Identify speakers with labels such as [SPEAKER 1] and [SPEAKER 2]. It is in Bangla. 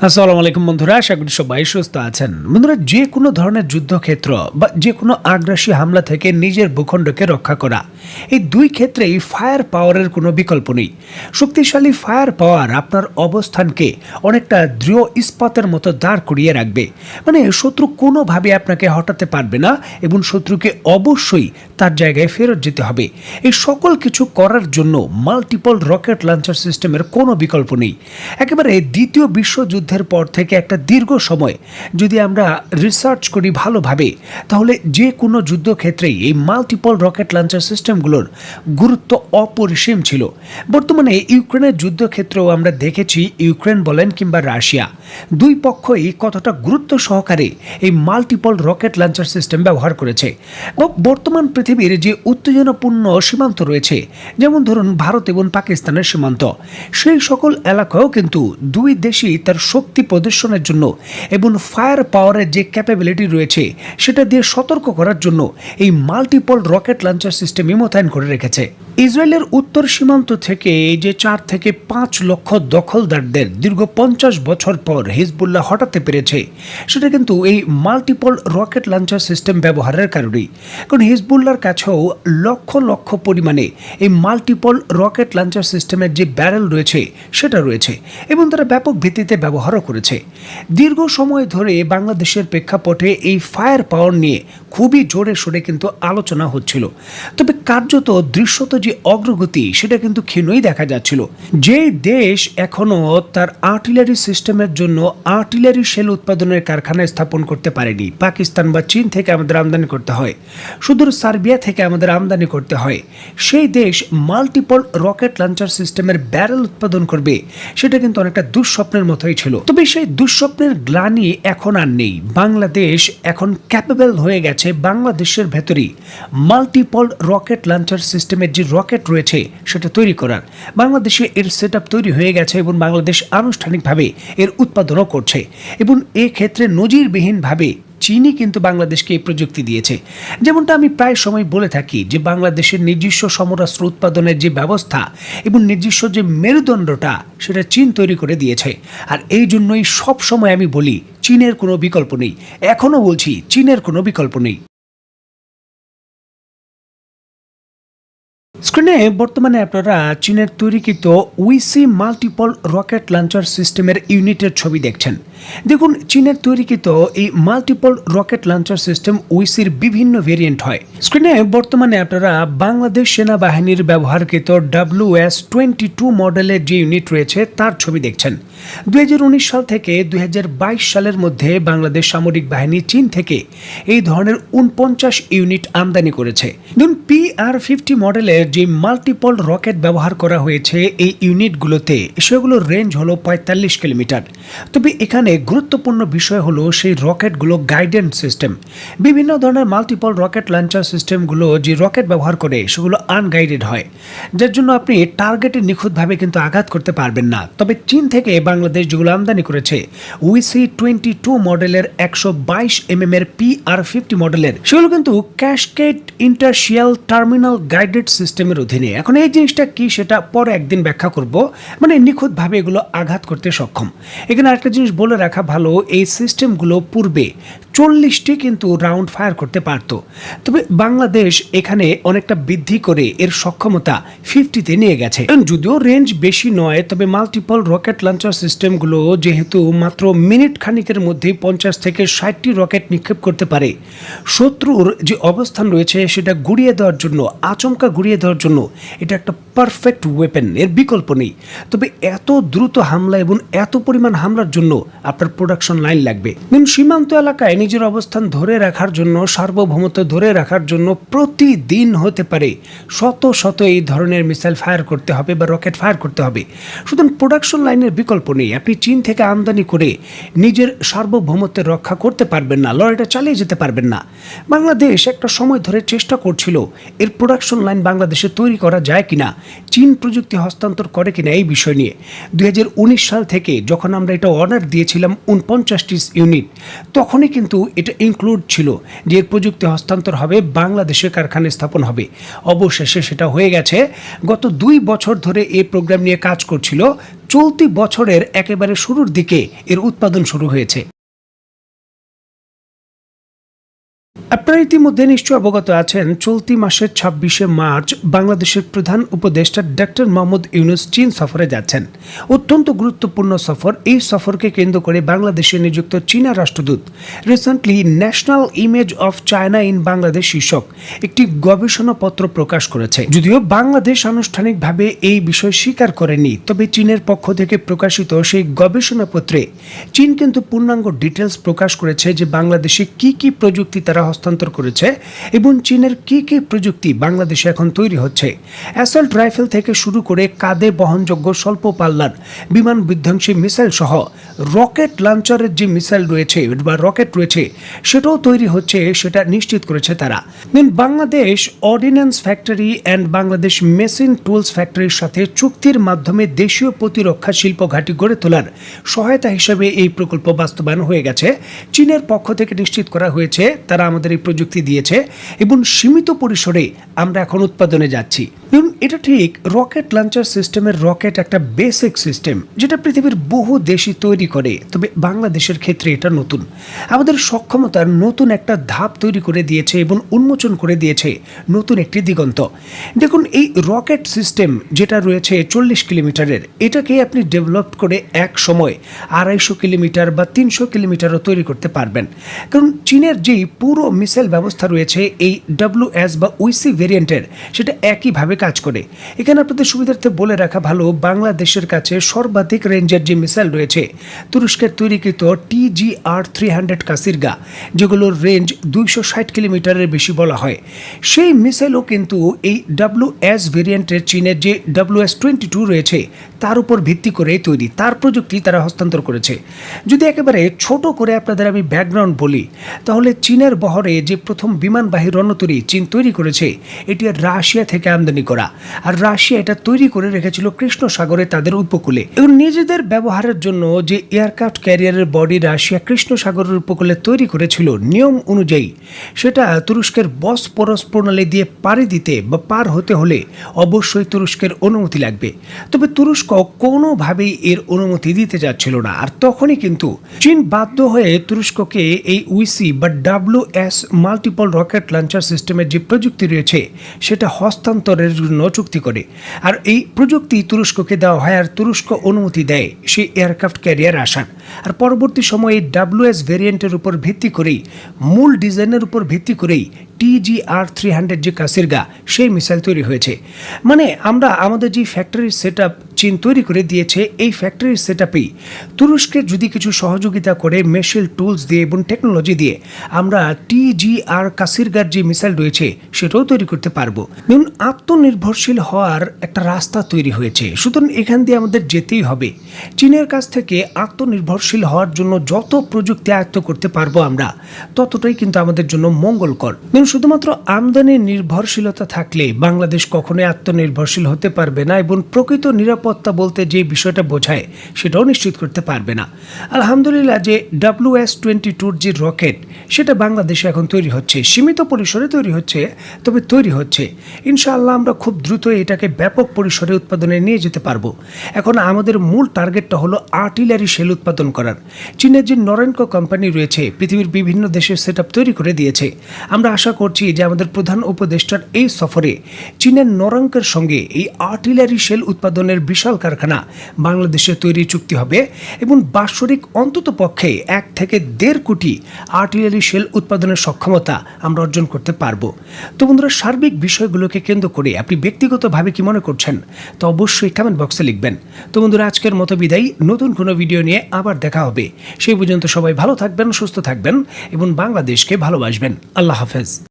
[SPEAKER 1] আসসালামু আলাইকুম বন্ধুরা, আশা করি সবাই সুস্থ আছেন। বন্ধুরা, যে কোনো ধরনের যুদ্ধক্ষেত্র বা যে কোনো আগ্রাসী হামলা থেকে নিজের ভূখণ্ডকে রক্ষা করা, এই দুই ক্ষেত্রেই ফায়ার পাওয়ারের কোনো বিকল্প নেই। শক্তিশালী ফায়ার পাওয়ার আপনার অবস্থানকে অনেকটা দৃঢ় ইস্পাতের মতো দাঁড় করিয়ে রাখবে। মানে শত্রু কোনোভাবে আপনাকে হটাতে পারবে না এবং শত্রুকে অবশ্যই তার জায়গায় ফেরত যেতে হবে। এই সকল কিছু করার জন্য মাল্টিপল রকেট লঞ্চার সিস্টেমের কোনো বিকল্প নেই। একেবারে দ্বিতীয় বিশ্বযুদ্ধের পর থেকে একটা দীর্ঘ সময় যদি আমরা রিসার্চ করি ভালোভাবে, তাহলে যে কোনো যুদ্ধক্ষেত্রেই এই মাল্টিপল রকেট লঞ্চার সিস্টেমগুলোর গুরুত্ব অপরিসীম ছিল। বর্তমানে ইউক্রেনের যুদ্ধক্ষেত্রেও আমরা দেখেছি, ইউক্রেন বলেন কিংবা রাশিয়া, দুই পক্ষই কতটা গুরুত্ব সহকারে এই মাল্টিপল রকেট লঞ্চার সিস্টেম ব্যবহার করেছে। বর্তমান পৃথিবীর যে উত্তেজনাপূর্ণ সীমান্ত রয়েছে, যেমন ধরুন ভারত এবং পাকিস্তানের সীমান্ত, সেই সকল এলাকায়ও কিন্তু দুই দেশই তার শক্তি প্রদর্শনের জন্য এবং ফায়ার পাওয়ারের যে ক্যাপাবিলিটি রয়েছে সেটা দিয়ে সতর্ক করার জন্য এই মাল্টিপল রকেট লঞ্চার সিস্টেমই মোতায়েন করে রেখেছে। ইসরায়েলের উত্তর সীমান্ত থেকে এই যে 4 থেকে 5 লক্ষ দখলদারদের দীর্ঘ 50 বছর পর হিজবুল্লাহ হটাতে পেরেছে, সেটা কিন্তু এই মাল্টিপল রকেট লঞ্চার সিস্টেম ব্যবহারের কারণেই। কারণ হিজবুল্লাহর কাছেও লক্ষ লক্ষ পরিমাণে এই মাল্টিপল রকেট লঞ্চার সিস্টেমের যে ব্যারেল রয়েছে সেটা রয়েছে এবং তারা ব্যাপক ভিত্তিতে ব্যবহারও করেছে। দীর্ঘ সময় ধরে বাংলাদেশের প্রেক্ষাপটে এই ফায়ার পাওয়ার নিয়ে খুবই জোরে সোরে কিন্তু আলোচনা হচ্ছিল, তবে কার্যত দৃশ্যত যে অগ্রগতি সেটা কিন্তু ক্ষীণই দেখা যাচ্ছিল। যে দেশ এখনো তার আর্টিলারি সিস্টেমের জন্য আর্টিলারি শেল উৎপাদনের কারখানা স্থাপন করতে পারেনি, পাকিস্তান বা চীন থেকে আমাদের আমদানি করতে হয়, সুদূর সার্বিয়া থেকে আমাদের আমদানি করতে হয়, সেই দেশ মাল্টিপল রকেট লঞ্চার সিস্টেমের ব্যারেল উৎপাদন করবে, সেটা কিন্তু অনেকটা দুঃস্বপ্নের মতোই ছিল। তবে সেই দুঃস্বপ্নের গ্লানি এখন আর নেই। বাংলাদেশ এখন ক্যাপেবল হয়ে গেছে বাংলাদেশের ভেতরেই মাল্টিপল রকেট লঞ্চার সিস্টেমের যে রকেট রয়েছে সেটা তৈরি করার। বাংলাদেশে এর সেটআপ তৈরি হয়ে গেছে এবং বাংলাদেশ আনুষ্ঠানিকভাবে এর উৎপাদনও করছে এবং এক্ষেত্রে নজিরবিহীনভাবে চীনই কিন্তু বাংলাদেশকে এই প্রযুক্তি দিয়েছে। যেমনটা আমি প্রায় সময় বলে থাকি যে বাংলাদেশের নিজস্ব সমরাস্ত্র উৎপাদনের যে ব্যবস্থা এবং নিজস্ব যে মেরুদণ্ডটা সেটা চীন তৈরি করে দিয়েছে। আর এই জন্যই সব সময় আমি বলি চীনের কোনো বিকল্প নেই, এখনো বলছি চীনের কোনো বিকল্প নেই। স্ক্রিনে বর্তমানে আপনারা চীনের তৈরিকৃত উইসি মাল্টিপল রকেট লঞ্চার সিস্টেমের ইউনিটের ছবি দেখছেন। দেখুন, চীনের তৈরিকৃত এই মাল্টিপল রকেট লঞ্চার সিস্টেম উইসির বিভিন্ন ভেরিয়েন্ট হয়। স্ক্রিনে বর্তমানে আপনারা বাংলাদেশ সেনাবাহিনীর ব্যবহারকৃত WS-22 মডেলের যে ইউনিট রয়েছে তার ছবি দেখছেন। 2019 সাল থেকে 2022 সালের মধ্যে বাংলাদেশ সামরিক বাহিনী চীন থেকে এই ধরনের 49 ইউনিট আমদানি করেছে। দেখুন, PR-50 মডেলের যে মাল্টিপল রকেট ব্যবহার করা হয়েছে এই ইউনিটগুলোতে, সেগুলোর রেঞ্জ হলো 45 কিলোমিটার। তবে এখানে গুরুত্বপূর্ণ বিষয় হলো সেই রকেটগুলো গাইডেন্স সিস্টেম। বিভিন্ন ধরনের মাল্টিপল রকেট লঞ্চার সিস্টেমগুলো যে রকেট ব্যবহার করে সেগুলো আনগাইডেড হয়, যার জন্য আপনি টার্গেটে নিখুঁতভাবে কিন্তু আঘাত করতে পারবেন না। তবে চীন থেকে বাংলাদেশ যেগুলো আমদানি করেছে WC-22 মডেলের 122 mm এর PR-50 মডেলের, সেগুলো কিন্তু ক্যাসকেড ইন্টারশিয়াল টার্মিনাল গাইডেড সিস্টেমের অধীনে। এখন এই জিনিসটা কি সেটা পরে একদিন ব্যাখ্যা করব। মানে নিখুঁতভাবে এগুলো আঘাত করতে সক্ষম। এখানে আরেকটা জিনিস বলে রাখা ভালো, এই সিস্টেমগুলো পূর্বে 40টি কিন্তু রাউন্ড ফায়ার করতে পারত, তবে বাংলাদেশ এখানে অনেকটা বৃদ্ধি করে এর সক্ষমতা 50তে নিয়ে গেছে। যদিও রেঞ্জ বেশি নয়, তবে মাল্টিপল রকেট লঞ্চার সিস্টেমগুলো যেহেতু মাত্র মিনিট খানিকের মধ্যে 50 থেকে 60টি রকেট নিক্ষেপ করতে পারে, শত্রুর যে অবস্থান রয়েছে সেটা গুড়িয়ে দেওয়ার জন্য, আচমকা গুড়িয়ে দেওয়ার জন্য এটা একটা পারফেক্ট ওয়েপেন, এর বিকল্প নেই। তবে এত দ্রুত হামলা এবং এত পরিমাণ হামলার জন্য আপনার প্রোডাকশন লাইন লাগবে। সীমান্ত এলাকায় নিজের অবস্থান ধরে রাখার জন্য, সার্বভৌমত্ব ধরে রাখার জন্য প্রতিদিন হতে পারে শত শত এই ধরনের মিসাইল ফায়ার করতে হবে বা রকেট ফায়ার করতে হবে। সুতরাং প্রোডাকশন লাইনের বিকল্প নেই। আপনি চীন থেকে আমদানি করে নিজের সার্বভৌমত্বের রক্ষা করতে পারবেন না, লড়াইটা চালিয়ে যেতে পারবেন না। বাংলাদেশ একটা সময় ধরে চেষ্টা করছিল এর প্রোডাকশন লাইন বাংলাদেশে তৈরি করা যায় কিনা, চীন প্রযুক্তি হস্তান্তর করে কিনা এই বিষয় নিয়ে। 2019 সাল থেকে যখন আমরা এটা অর্ডার দিয়েছিলাম 49টি ইউনিট, তখনই কিন্তু এটা ইনক্লুড ছিল যে এর প্রযুক্তি হস্তান্তর হবে, বাংলাদেশের কারখানা স্থাপন হবে। অবশেষে সেটা হয়ে গেছে। গত 2 বছর ধরে এই প্রোগ্রাম নিয়ে কাজ করছিল চলতি বছরের একেবারে শুরুর দিকে এর উৎপাদন শুরু হয়েছে। আপনারা ইতিমধ্যে নিশ্চয় অবগত আছেন, চলতি মাসের 26শে মার্চ বাংলাদেশের প্রধান উপদেষ্টা ডক্টর মোহাম্মদ ইউনূস চীন সফরে যাচ্ছেন। অত্যন্ত গুরুত্বপূর্ণ সফর। এই সফরকে কেন্দ্র করে বাংলাদেশে নিযুক্ত চীনা রাষ্ট্রদূত recently national image of China in Bangladesh শীর্ষক একটি গবেষণাপত্র প্রকাশ করেছে। যদিও বাংলাদেশ আনুষ্ঠানিকভাবে এই বিষয় স্বীকার করেনি, তবে চীনের পক্ষ থেকে প্রকাশিত সেই গবেষণাপত্রে চীন কিন্তু পূর্ণাঙ্গ ডিটেলস প্রকাশ করেছে যে বাংলাদেশে কি কি প্রযুক্তি তারা হস্তান্তর করেছে এবং চীনের কি কি প্রযুক্তি বাংলাদেশে এখন তৈরি হচ্ছে। অ্যাসল্ট রাইফেল থেকে শুরু করে কাঁধে বহনযোগ্য স্বল্প পাল্লার বিমান বিধ্বংসী মিসাইল সহ রকেট লঞ্চারের যে মিসাইল রয়েছে বা রকেট রয়েছে সেটাও তৈরি হচ্ছে, সেটা নিশ্চিত করেছে তারা। Bangladesh ordinance factory and Bangladesh machine tools ফ্যাক্টরির সাথে চুক্তির মাধ্যমে দেশীয় প্রতিরক্ষা শিল্প ঘাঁটি গড়ে তোলার সহায়তা হিসেবে এই প্রকল্প বাস্তবায়ন হয়ে গেছে। চীনের পক্ষ থেকে নিশ্চিত করা হয়েছে তারা আমাদের এই প্রযুক্তি দিয়েছে এবং সীমিত পরিসরে আমরা এখন উৎপাদনে যাচ্ছি। এটা ঠিক, রকেট লঞ্চার সিস্টেমের রকেট একটা বেসিক সিস্টেম যেটা পৃথিবীর বহু দেশই তৈরি করে, তবে বাংলাদেশের ক্ষেত্রে এটা নতুন। আমাদের সক্ষমতার নতুন একটা ধাপ তৈরি করে দিয়েছে এবং উন্মোচন করে দিয়েছে নতুন একটি দিগন্ত। দেখুন, এই রকেট সিস্টেম যেটা রয়েছে 40 কিলোমিটারের, এটাকে আপনি ডেভেলপ করে এক সময় 250 কিলোমিটার বা 300 কিলোমিটারও তৈরি করতে পারবেন। কারণ চীনের যেই পুরো মিসাইল ব্যবস্থা রয়েছে এই WS বা উইসি ভেরিয়েন্টের, সেটা একইভাবে কাজ করে। এখানে আপনাদের সুবিধার্থে বলে রাখা ভালো, বাংলাদেশের কাছে সর্বাধিক রেঞ্জের যে মিসাইল রয়েছে তুরস্কের তৈরিকৃত TGR-300 কাসিরগা, যেগুলোর রেঞ্জ 260 কিলোমিটারের বেশি বলা হয়, সেই মিসাইলও কিন্তু এই WS ভেরিয়েন্টের চীনের যে WS-22 রয়েছে তার উপর ভিত্তি করে তৈরি, তার প্রযুক্তি তারা হস্তান্তর করেছে। যদি একেবারে ছোট করে আপনাদের আমি ব্যাকগ্রাউন্ড বলি, তাহলে চীনের বহরে যে প্রথম বিমানবাহী রণতরী চীন তৈরি করেছে এটি রাশিয়া থেকে আমদানি করা, আর রাশিয়া এটা তৈরি করে রেখেছিল কৃষ্ণ সাগরে তাদের উপকূলে। এবং নিজেদের ব্যবহারের জন্য যে এয়ারক্রাফট ক্যারিয়ারের বডি রাশিয়া কৃষ্ণ সাগরের উপকূলে তৈরি করেছিল নিয়ম অনুযায়ী, সেটা তুরস্কের বসপরস প্রণালী দিয়ে পাড়ি দিতে বা পার হতে হলে অবশ্যই তুরস্কের অনুমতি লাগবে। তবে তুরস্ক কোনোভাবেই এর অনুমতি দিতে যাচ্ছিল না, আর তখনই কিন্তু চীন বাধ্য হয়ে তুরস্ককে এই উইসি বা WS মাল্টিপল রকেট লঞ্চার সিস্টেমের যে প্রযুক্তি রয়েছে সেটা হস্তান্তরের জন্য চুক্তি করে। আর এই প্রযুক্তি তুরস্ককে দেওয়া হয়, আর তুরস্ক অনুমতি দেয় সেই এয়ারক্রাফট ক্যারিয়ার আসার। আর পরবর্তী সময়ে WS ভেরিয়েন্টের উপর ভিত্তি করেই, মূল ডিজাইনের উপর ভিত্তি করেই TGR-300 যে কাসিরগা সেই মিসাইল তৈরি হয়েছে। মানে আমরা আমাদের যে ফ্যাক্টরির সেট আপ চীন তৈরি করে দিয়েছে, এই ফ্যাক্টরির সেট আপেই তুরস্কের যদি কিছু সহযোগিতা করে মেশিন টুলস দিয়ে এবং টেকনোলজি দিয়ে আমরা TGR কাসিরগার যে মিসাইল রয়েছে সেটাও তৈরি করতে পারবো। যেমন আত্মনির্ভরশীল হওয়ার একটা রাস্তা তৈরি হয়েছে, সুতরাং এখান দিয়ে আমাদের যেতেই হবে। চীনের কাছ থেকে আত্মনির্ভরশীল হওয়ার জন্য যত প্রযুক্তি আয়ত্ত করতে পারবো আমরা, ততটাই কিন্তু আমাদের জন্য মঙ্গলকর। শুধুমাত্র আমদানি নির্ভরশীলতা থাকলে বাংলাদেশ কখনোই আত্মনির্ভরশীল হতে পারবে না এবং প্রকৃত নিরাপত্তা বলতে যে বিষয়টা বোঝায় সেটাও নিশ্চিত করতে পারবে না। আলহামদুলিল্লাহ যে WS-22 যে রকেট সেটা বাংলাদেশে এখন তৈরি হচ্ছে, সীমিত পরিসরে তৈরি হচ্ছে, তবে তৈরি হচ্ছে। ইনশাআল্লাহ আমরা খুব দ্রুত এটাকে ব্যাপক পরিসরে উৎপাদনে নিয়ে যেতে পারবো। এখন আমাদের মূল টার্গেটটা হলো আর্টিলারি শেল উৎপাদন করার। চীনের যে নরেনকো কোম্পানি রয়েছে পৃথিবীর বিভিন্ন দেশের সেট তৈরি করে দিয়েছে। আমরা আশা করছি যে আমাদের প্রধান উপদেষ্টার এই সফরে চীনের নরেনকোর সঙ্গে এই আর্টিলারি শেল উৎপাদনের বিশাল কারখানা বাংলাদেশে তৈরি চুক্তি হবে এবং বাৎসরিক অন্তত পক্ষে 1 থেকে 1.5 কোটি আর্টিলারি শেল উৎপাদনের সক্ষমতা আমরা অর্জন করতে পারবো। তো বন্ধুরা, সার্বিক বিষয়গুলোকে কেন্দ্র করে আপনি ব্যক্তিগতভাবে কি মনে করছেন তো অবশ্যই কমেন্ট বক্সে লিখবেন। তো বন্ধুরা, আজকের মতো বিদায়, নতুন কোনো ভিডিও নিয়ে আবার দেখা হবে। সেই পর্যন্ত সবাই ভালো থাকবেন, সুস্থ থাকবেন এবং বাংলাদেশকে ভালোবাসবেন। আল্লাহ হাফেজ।